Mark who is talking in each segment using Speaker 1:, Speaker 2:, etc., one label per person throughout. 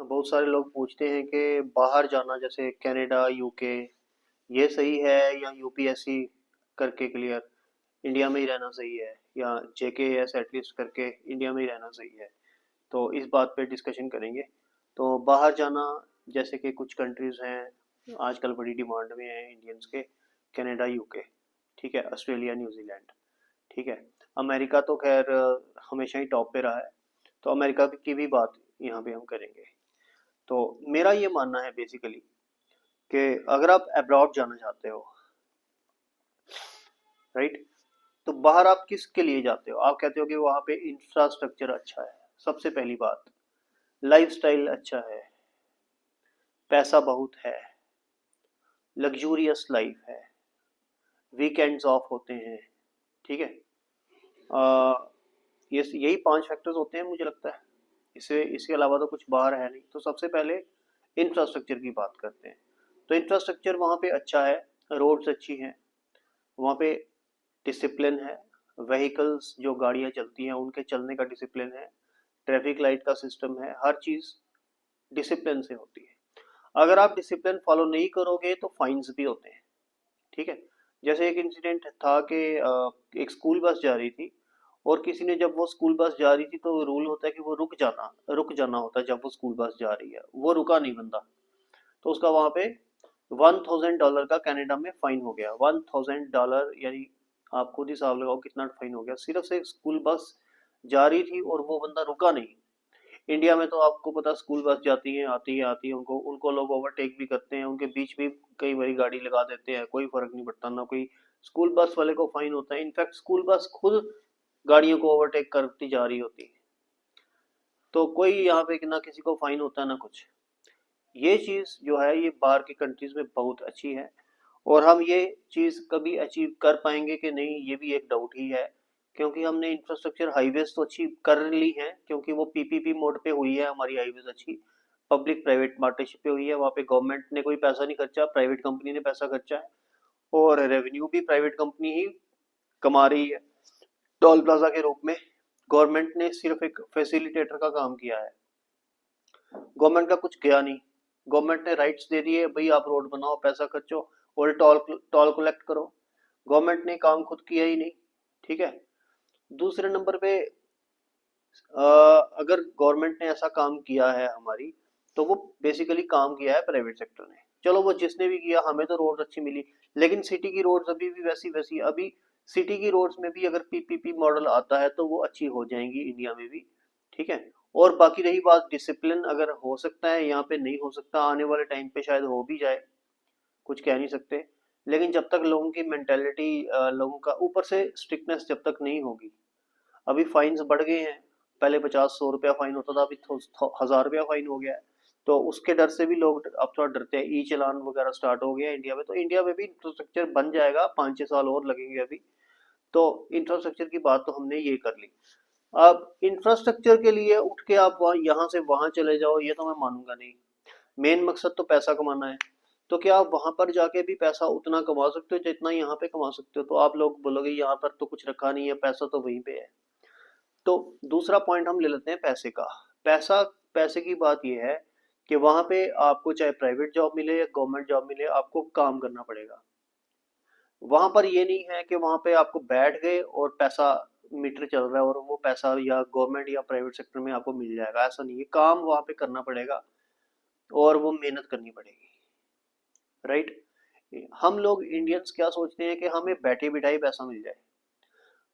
Speaker 1: बहुत सारे लोग पूछते हैं कि बाहर जाना जैसे कनाडा यूके ये सही है या यूपीएससी करके क्लियर इंडिया में ही रहना सही है या जेकेएस एटलीस्ट करके इंडिया में ही रहना सही है। तो इस बात पे डिस्कशन करेंगे। तो बाहर जाना जैसे कि कुछ कंट्रीज हैं आजकल बड़ी डिमांड में है इंडियंस के, कनाडा यूके, ठीक है, ऑस्ट्रेलिया न्यूजीलैंड, ठीक है। अमेरिका तो खैर हमेशा ही टॉप पे रहा है, तो अमेरिका की भी बात यहाँ पे हम करेंगे। तो मेरा ये मानना है बेसिकली कि अगर आप अब्रॉड जाना चाहते हो, राइट, तो बाहर आप किसके लिए जाते हो? आप कहते हो कि वहाँ पे इंफ्रास्ट्रक्चर अच्छा है, सबसे पहली बात, लाइफस्टाइल अच्छा है, पैसा बहुत है, लग्जूरियस लाइफ है, वीकेंड्स ऑफ होते हैं, ठीक है। ये यही 5 फैक्टर्स होते हैं मुझे लगता है। इससे इसके अलावा तो कुछ बाहर है नहीं। तो सबसे पहले इंफ्रास्ट्रक्चर की बात करते हैं। तो इंफ्रास्ट्रक्चर वहाँ पे अच्छा है, रोड्स अच्छी हैं, वहाँ पे डिसिप्लिन है, व्हीकल्स जो गाड़ियाँ चलती हैं उनके चलने का डिसिप्लिन है, ट्रैफिक लाइट का सिस्टम है, हर चीज़ डिसिप्लिन से होती है। अगर आप डिसिप्लिन फॉलो नहीं करोगे तो फाइन्स भी होते हैं, ठीक है। जैसे एक इंसिडेंट था कि एक स्कूल बस जा रही थी और किसी ने, जब वो स्कूल बस जा रही थी तो रूल होता है कि वो रुक जाना होता है। जब वो स्कूल बस जा रही है वो रुका नहीं बंदा, तो उसका वहां पे $1000 का कनाडा में फाइन हो गया। $1000 यानी आप खुद हिसाब लगाओ कितना फाइन हो गया, सिर्फ से स्कूल बस जा रही थी और वो बंदा रुका नहीं। इंडिया में तो आपको पता, स्कूल बस जाती है आती है, उनको उनको लोग ओवरटेक भी करते हैं, उनके बीच भी कई बारी गाड़ी लगा देते हैं, कोई फर्क नहीं पड़ता, ना कोई स्कूल बस वाले को फाइन होता है। इनफैक्ट स्कूल बस खुद गाड़ियों को ओवरटेक करती जा रही होती है, तो कोई यहाँ पे ना किसी को फाइन होता है ना कुछ। ये चीज़ जो है ये बाहर की कंट्रीज में बहुत अच्छी है, और हम ये चीज़ कभी अचीव कर पाएंगे कि नहीं ये भी एक डाउट ही है। क्योंकि हमने इंफ्रास्ट्रक्चर हाईवेज तो अच्छी कर ली है, क्योंकि वो पीपीपी मोड पे हुई है हमारी हाईवेज अच्छी, पब्लिक प्राइवेट पार्टनरशिप पे हुई है। वहाँ पे गवर्नमेंट ने कोई पैसा नहीं खर्चा, प्राइवेट कंपनी ने पैसा खर्चा है, और रेवेन्यू भी प्राइवेट कंपनी ही कमा रही है टोल प्लाजा के रूप में। गवर्नमेंट ने सिर्फ एक फैसिलिटेटर का काम किया है, गवर्नमेंट का कुछ किया नहीं। गवर्नमेंट ने राइट्स दे दिए, भाई आप रोड बनाओ, पैसा खर्चो और टोल टोल कलेक्ट करो। गवर्नमेंट ने काम खुद किया ही नहीं, ठीक है। दूसरे नंबर पे अगर गवर्नमेंट ने ऐसा काम किया है हमारी, तो वो बेसिकली काम किया है प्राइवेट सेक्टर ने। चलो वो जिसने भी किया, हमें तो रोड अच्छी मिली, लेकिन सिटी की रोड्स अभी भी वैसी वैसी। अभी सिटी की रोड्स में भी अगर पीपीपी मॉडल आता है तो वो अच्छी हो जाएंगी इंडिया में भी, ठीक है। और बाकी रही बात डिसिप्लिन, अगर हो सकता है यहाँ पे, नहीं हो सकता आने वाले टाइम पे शायद हो भी जाए, कुछ कह नहीं सकते। लेकिन जब तक लोगों की मेंटेलिटी, लोगों का ऊपर से स्ट्रिक्टनेस जब तक नहीं होगी, अभी फाइन्स बढ़ गए हैं। पहले 50-100 रुपया फाइन होता था, अभी 1000 रुपया फाइन हो गया है। तो उसके डर से भी लोग अब थोड़ा डरते हैं। ई चलान वगैरह स्टार्ट हो गया है इंडिया में, तो इंडिया में भी इंफ्रास्ट्रक्चर बन जाएगा, 5-6 साल और लगेंगे अभी। तो इंफ्रास्ट्रक्चर की बात तो हमने ये कर ली। अब इंफ्रास्ट्रक्चर के लिए उठ के आप वहाँ यहाँ से वहाँ चले जाओ, ये तो मैं मानूंगा नहीं। मेन मकसद तो पैसा कमाना है। तो क्या आप वहां पर जाके भी पैसा उतना कमा सकते हो जितना यहाँ पे कमा सकते हो? तो आप लोग बोलोगे यहाँ पर तो कुछ रखा नहीं है, पैसा तो वहीं पे है। तो दूसरा पॉइंट हम ले लेते हैं पैसे का। पैसा, पैसे की बात यह है कि वहां पे आपको चाहे प्राइवेट जॉब मिले या गवर्नमेंट जॉब मिले, आपको काम करना पड़ेगा। वहां पर ये नहीं है कि वहां पे आपको बैठ गए और पैसा मीटर चल रहा है और वो पैसा या गवर्नमेंट या प्राइवेट सेक्टर में आपको मिल जाएगा। ऐसा नहीं है, काम वहां पे करना पड़ेगा और वो मेहनत करनी पड़ेगी, राइट। हम लोग इंडियंस क्या सोचते हैं कि हमें बैठे बिठाए पैसा मिल जाए।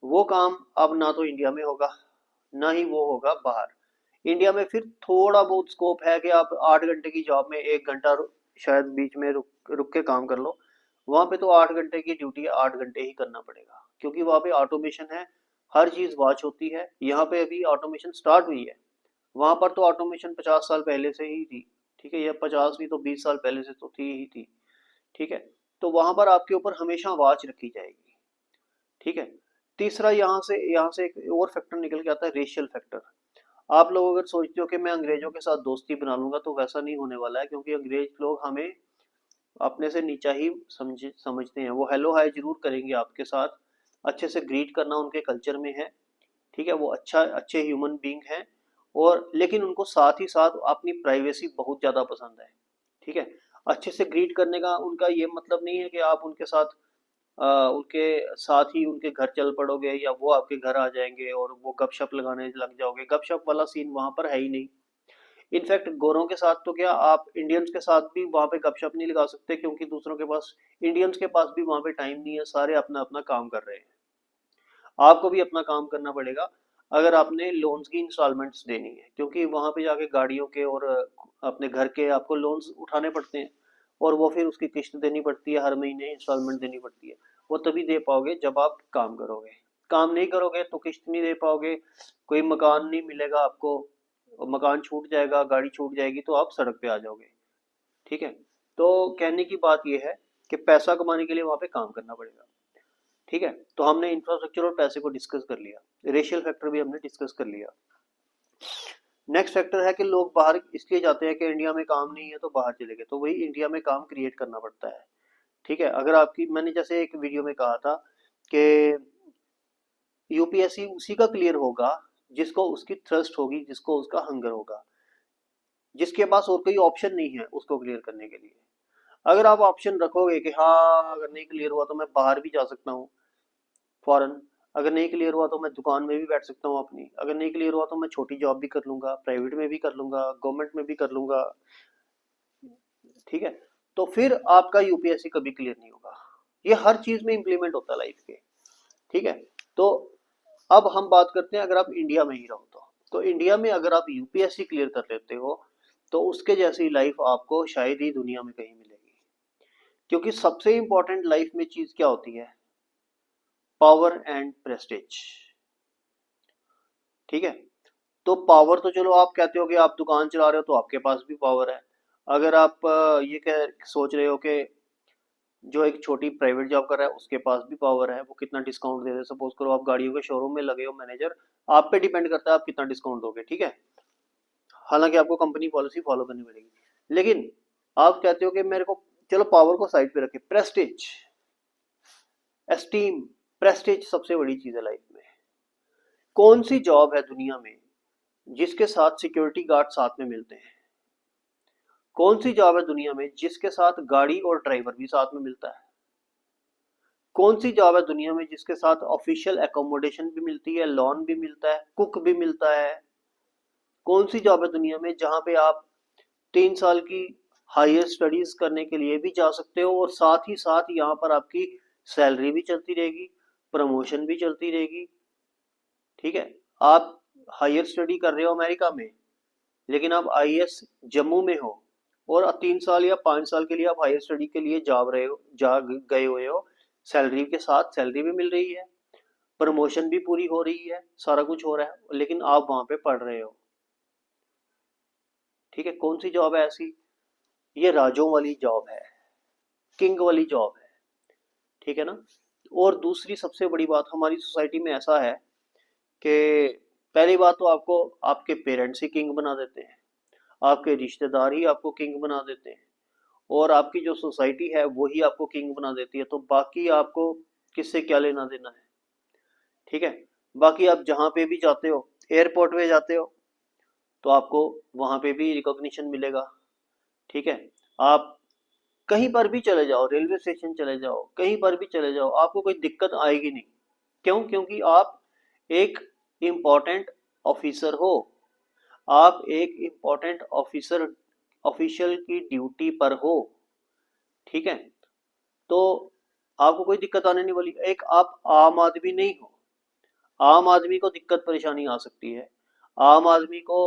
Speaker 1: वो काम अब ना तो इंडिया में होगा, ना ही वो होगा बाहर। इंडिया में फिर थोड़ा बहुत स्कोप है कि आप 8 घंटे की जॉब में 1 घंटा शायद बीच में रुक रुक के काम कर लो। वहां पे तो 8 घंटे की ड्यूटी है, 8 घंटे ही करना पड़ेगा, क्योंकि वहां पे ऑटोमेशन है, हर चीज वॉच होती है। यहाँ पे अभी ऑटोमेशन स्टार्ट हुई है, वहां पर तो ऑटोमेशन 50 साल पहले से ही थी, ठीक है, या 50 भी तो 20 साल पहले से तो थी ही थी, ठीक है। तो वहां पर आपके ऊपर हमेशा वॉच रखी जाएगी, ठीक है। तीसरा, यहाँ से एक और फैक्टर निकल के आता है, रेशियल फैक्टर। आप लोग अगर सोचते हो कि मैं अंग्रेजों के साथ दोस्ती बना लूंगा, तो वैसा नहीं होने वाला है, क्योंकि अंग्रेज लोग हमें अपने से नीचा ही समझते हैं। वो हेलो हाय जरूर करेंगे आपके साथ, अच्छे से ग्रीट करना उनके कल्चर में है, ठीक है। वो अच्छे ह्यूमन बींग हैं, और लेकिन उनको साथ ही साथ अपनी प्राइवेसी बहुत ज़्यादा पसंद है। ठीक है, अच्छे से ग्रीट करने का उनका ये मतलब नहीं है कि आप उनके साथ ही उनके घर चल पड़ोगे या वो आपके घर आ जाएंगे और वो गपशप लगाने लग जाओगे। गपशप वाला सीन वहां पर है ही नहीं। इनफैक्ट गोरों के साथ तो क्या, आप इंडियंस के साथ भी वहां पे गपशप नहीं लगा सकते, क्योंकि दूसरों के पास, इंडियंस के पास भी वहां पे टाइम नहीं है, सारे अपना अपना काम कर रहे हैं। आपको भी अपना काम करना पड़ेगा अगर आपने लोन्स की इंस्टॉलमेंट्स देनी है, क्योंकि वहां पे जाके गाड़ियों के और अपने घर के आपको लोन्स उठाने पड़ते हैं, और वो फिर उसकी किस्त देनी पड़ती है, हर महीने इंस्टॉलमेंट देनी पड़ती है। वो तभी दे पाओगे जब आप काम करोगे। काम नहीं करोगे तो किस्त नहीं दे पाओगे, कोई मकान नहीं मिलेगा आपको, मकान छूट जाएगा, गाड़ी छूट जाएगी, तो आप सड़क पे आ जाओगे। ठीक है, तो कहने की बात यह है कि पैसा कमाने के लिए वहां पे काम करना पड़ेगा। ठीक है, तो हमने इंफ्रास्ट्रक्चर और पैसे को डिस्कस कर लिया, रेशियल फैक्टर भी हमने डिस्कस कर लिया। नेक्स्ट फैक्टर है कि लोग बाहर इसलिए जाते हैं कि इंडिया में काम नहीं है तो बाहर चले गए, तो वही इंडिया में काम क्रिएट करना पड़ता है। ठीक है, अगर आपकी, मैंने जैसे एक वीडियो में कहा था कि यूपीएससी उसी का क्लियर होगा जिसको उसकी थ्रस्ट होगी, जिसको उसका हंगर होगा, जिसके पास और कोई ऑप्शन नहीं है उसको क्लियर करने के लिए। अगर आप ऑप्शन रखोगे कि हाँ अगर नहीं क्लियर हुआ तो मैं बाहर भी जा सकता हूँ, फॉरेन, अगर नहीं क्लियर हुआ तो मैं दुकान में भी बैठ सकता हूँ अपनी, अगर नहीं क्लियर हुआ तो मैं छोटी जॉब भी कर लूंगा, प्राइवेट में भी कर लूंगा, गवर्नमेंट में भी कर लूंगा। ठीक है, तो फिर आपका यूपीएससी कभी क्लियर नहीं होगा। ये हर चीज में इंप्लीमेंट होता है लाइफ के। ठीक है, तो अब हम बात करते हैं अगर आप इंडिया में ही रहो तो इंडिया में अगर आप यूपीएससी क्लियर कर लेते हो तो उसके जैसी लाइफ आपको शायद ही दुनिया में कहीं मिलेगी। क्योंकि सबसे इंपॉर्टेंट लाइफ में चीज क्या होती है? Power and prestige. ठीक है, तो पावर तो चलो आप कहते हो कि आप दुकान चला रहे हो तो आपके पास भी पावर है। अगर आप ये कह सोच रहे हो कि जो एक छोटी प्राइवेट जॉब कर रहा है उसके पास भी पावर है, वो कितना डिस्काउंट दे दे, सपोज करो आप गाड़ियों के शोरूम में लगे हो मैनेजर, आप पे डिपेंड करता है आप कितना डिस्काउंट दोगे। ठीक है, हालांकि आपको कंपनी पॉलिसी फॉलो करनी पड़ेगी, लेकिन आप कहते हो कि मेरे को, चलो पावर को साइड पे रखे, प्रेस्टीज, एस्टीम, प्रेस्टीज सबसे बड़ी चीज है लाइफ में। कौन सी जॉब है दुनिया में जिसके साथ सिक्योरिटी गार्ड साथ में मिलते हैं? कौन सी जॉब है दुनिया में जिसके साथ गाड़ी और ड्राइवर भी साथ में मिलता है? कौन सी जॉब है दुनिया में जिसके साथ ऑफिशियल एकोमोडेशन भी मिलती है, लोन भी मिलता है, कुक भी मिलता है? कौन सी जॉब है दुनिया में जहां पे आप 3 साल की हायर स्टडीज करने के लिए भी जा सकते हो और साथ ही साथ यहाँ पर आपकी सैलरी भी चलती रहेगी, प्रमोशन भी चलती रहेगी? ठीक है, आप हायर स्टडी कर रहे हो अमेरिका में, लेकिन आप आईएएस जम्मू में हो, और 3 साल या 5 साल के लिए आप हायर स्टडी के लिए जा गए हुए हो, सैलरी के साथ सैलरी भी मिल रही है, प्रमोशन भी पूरी हो रही है, सारा कुछ हो रहा है, लेकिन आप वहां पे पढ़ रहे हो। ठीक है, कौन सी जॉब है ऐसी? ये राजों वाली जॉब है, किंग वाली जॉब है। ठीक है ना। और दूसरी सबसे बड़ी बात, हमारी सोसाइटी में ऐसा है कि पहली बात तो आपको आपके पेरेंट्स ही किंग बना देते हैं, आपके रिश्तेदार ही आपको किंग बना देते हैं, और आपकी जो सोसाइटी है वो ही आपको किंग बना देती है, तो बाकी आपको किससे क्या लेना देना है? ठीक है, बाकी आप जहाँ पे भी जाते हो, एयरपोर्ट पे जाते हो तो आपको वहां पे भी रिकॉग्निशन मिलेगा। ठीक है, आप कहीं पर भी चले जाओ, रेलवे स्टेशन चले जाओ, कहीं पर भी चले जाओ, आपको कोई दिक्कत आएगी नहीं। क्यों? क्योंकि आप एक इम्पोर्टेंट ऑफिसर हो, आप एक इम्पोर्टेंट ऑफिसर, ऑफिशियल की ड्यूटी पर हो। ठीक है, तो आपको कोई दिक्कत आने नहीं वाली। एक आप आम आदमी नहीं हो, आम आदमी को दिक्कत परेशानी आ सकती है, आम आदमी को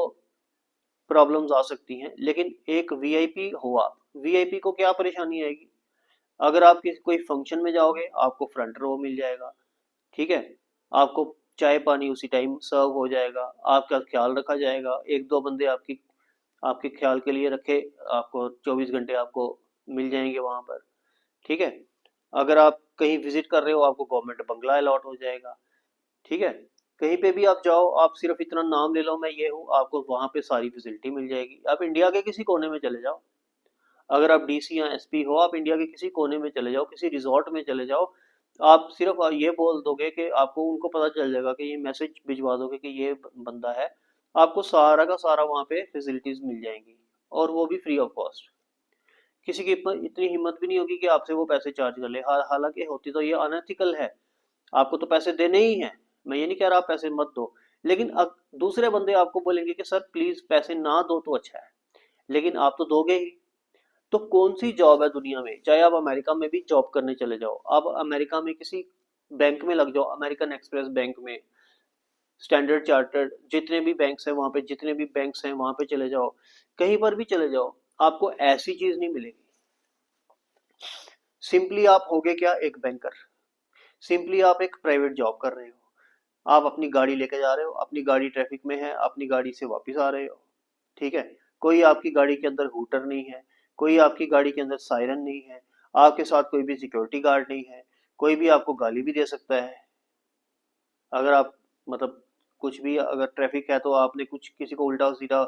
Speaker 1: प्रॉब्लम्स आ सकती हैं, लेकिन एक वीआईपी हो आप, वीआईपी को क्या परेशानी आएगी? अगर आप किसी कोई फंक्शन में जाओगे आपको फ्रंट रो मिल जाएगा। ठीक है, आपको चाय पानी उसी टाइम सर्व हो जाएगा, आपका ख्याल रखा जाएगा, एक दो बंदे आपकी आपके ख्याल के लिए रखे, आपको 24 घंटे आपको मिल जाएंगे वहां पर। ठीक है, अगर आप कहीं विजिट कर रहे हो आपको गवर्नमेंट बंगला अलॉट हो जाएगा। ठीक है, कहीं पे भी आप जाओ, आप सिर्फ इतना नाम ले लो मैं ये हूँ, आपको वहां पे सारी फैसिलिटी मिल जाएगी। आप इंडिया के किसी कोने में चले जाओ, अगर आप डीसी या एसपी हो, आप इंडिया के किसी कोने में चले जाओ, किसी रिजॉर्ट में चले जाओ, आप सिर्फ ये बोल दोगे कि आपको, उनको पता चल जाएगा कि ये मैसेज भिजवा दोगे कि ये बंदा है, आपको सारा का सारा वहाँ पे फैसिलिटीज मिल जाएंगी, और वो भी फ्री ऑफ कॉस्ट। किसी की इतनी हिम्मत भी नहीं होगी कि आपसे वो पैसे चार्ज कर ले। हालांकि होती तो ये अनएथिकल है, आपको तो पैसे देने ही हैं, मैं ये नहीं कह रहा आप पैसे मत दो, लेकिन दूसरे बंदे आपको बोलेंगे कि सर प्लीज पैसे ना दो तो अच्छा है, लेकिन आप तो दोगे ही। तो कौन सी जॉब है दुनिया में, चाहे आप अमेरिका में भी जॉब करने चले जाओ, आप अमेरिका में किसी बैंक में लग जाओ, अमेरिकन एक्सप्रेस बैंक में, स्टैंडर्ड चार्टर्ड, जितने भी बैंक्स हैं वहां पे, जितने भी बैंक्स हैं वहां पे चले जाओ, कहीं पर भी चले जाओ, आपको ऐसी चीज नहीं मिलेगी। सिंपली आप होगे क्या, एक बैंकर। सिंपली आप एक प्राइवेट जॉब कर रहे हो, आप अपनी गाड़ी लेके जा रहे हो, अपनी गाड़ी ट्रैफिक में है, अपनी गाड़ी से वापस आ रहे हो, ठीक है। कोई आपकी गाड़ी के अंदर हूटर नहीं है, कोई आपकी गाड़ी के अंदर सायरन नहीं है, आपके साथ कोई भी सिक्योरिटी गार्ड नहीं है, कोई भी आपको गाली भी दे सकता है। अगर आप मतलब कुछ भी अगर ट्रैफिक है तो आपने कुछ किसी को उल्टा सीधा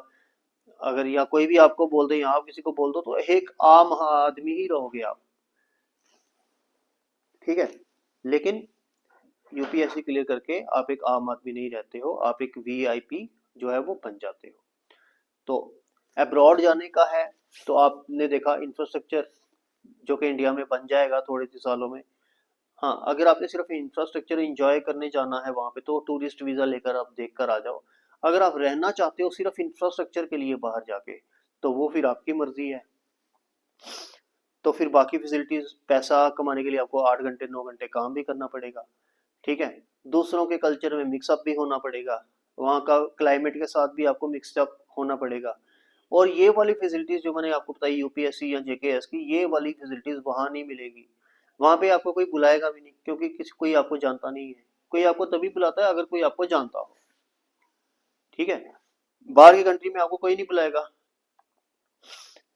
Speaker 1: अगर, या कोई भी आपको बोल दे, या आप किसी को बोल दो, तो एक आम आदमी ही रहोगे आप, ठीक है। लेकिन यूपीएससी क्लियर करके आप एक आम आदमी नहीं रहते हो, आप एक वीआईपी जो है वो बन जाते हो। तो अब्रॉड जाने का है, तो आपने देखा इंफ्रास्ट्रक्चर जो कि इंडिया में बन जाएगा थोड़े से सालों में। हाँ, अगर आपने सिर्फ इंफ्रास्ट्रक्चर एंजॉय करने जाना है वहां पे, तो टूरिस्ट वीजा लेकर आप देख कर आ जाओ। अगर आप रहना चाहते हो सिर्फ इंफ्रास्ट्रक्चर के लिए बाहर जाके, तो वो फिर आपकी मर्जी है। तो फिर बाकी फैसिलिटीज, पैसा कमाने के लिए आपको 8 घंटे 9 घंटे काम भी करना पड़ेगा, ठीक है। दूसरों के कल्चर में मिक्सअप भी होना पड़ेगा, वहाँ का क्लाइमेट के साथ भी आपको मिक्सअप होना पड़ेगा। और ये वाली फैसिलिटीज जो मैंने आपको बताई यूपीएससी या जेकेएस की, ये वाली फैसिलिटीज वहां नहीं मिलेगी। वहां पे आपको कोई बुलाएगा भी नहीं, क्योंकि किसी कोई आपको जानता नहीं है। कोई आपको तभी बुलाता है अगर कोई आपको जानता हो, ठीक है। बाहर की कंट्री में आपको कोई नहीं बुलाएगा,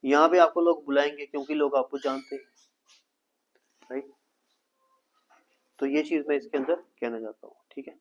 Speaker 1: यहाँ पे आपको लोग बुलाएंगे क्योंकि लोग आपको जानते हैं, राइट। तो ये चीज मैं इसके अंदर कहना चाहता हूँ, ठीक है।